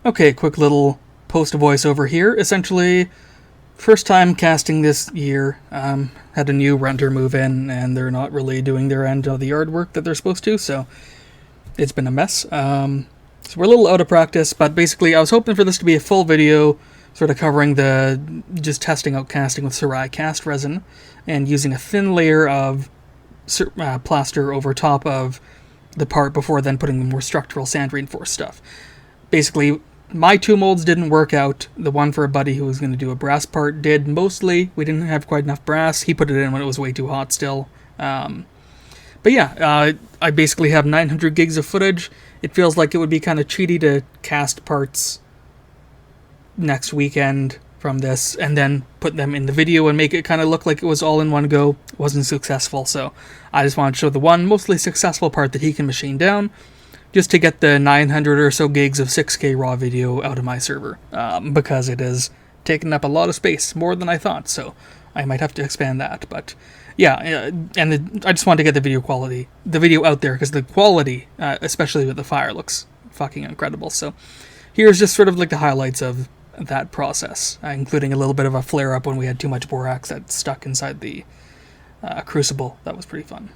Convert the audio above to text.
Okay, quick little post voiceover here. Essentially, first time casting this year. Had a new renter move in, and they're not really doing their end of the yard work that they're supposed to, so it's been a mess. So we're a little out of practice, but basically I was hoping for this to be a full video, sort of covering just testing out casting with Sarai cast resin, and using a thin layer of plaster over top of the part before then putting the more structural sand reinforced stuff. Basically, my two molds didn't work out. The one for a buddy who was going to do a brass part did mostly. We didn't have quite enough brass. He put it in when it was way too hot still. But yeah, I basically have 900 gigs of footage. It feels like it would be kind of cheaty to cast parts next weekend from this and then put them in the video and make it kind of look like it was all in one go. It wasn't successful, so I just want to show the one mostly successful part that he can machine down, just to get the 900 or so gigs of 6K raw video out of my server, because it is taking up a lot of space, more than I thought, so I might have to expand that. But yeah, I just want to get the video out there, because the quality, especially with the fire, looks fucking incredible. So here's just sort of like the highlights of that process, including a little bit of a flare-up when we had too much borax that stuck inside the crucible. That was pretty fun.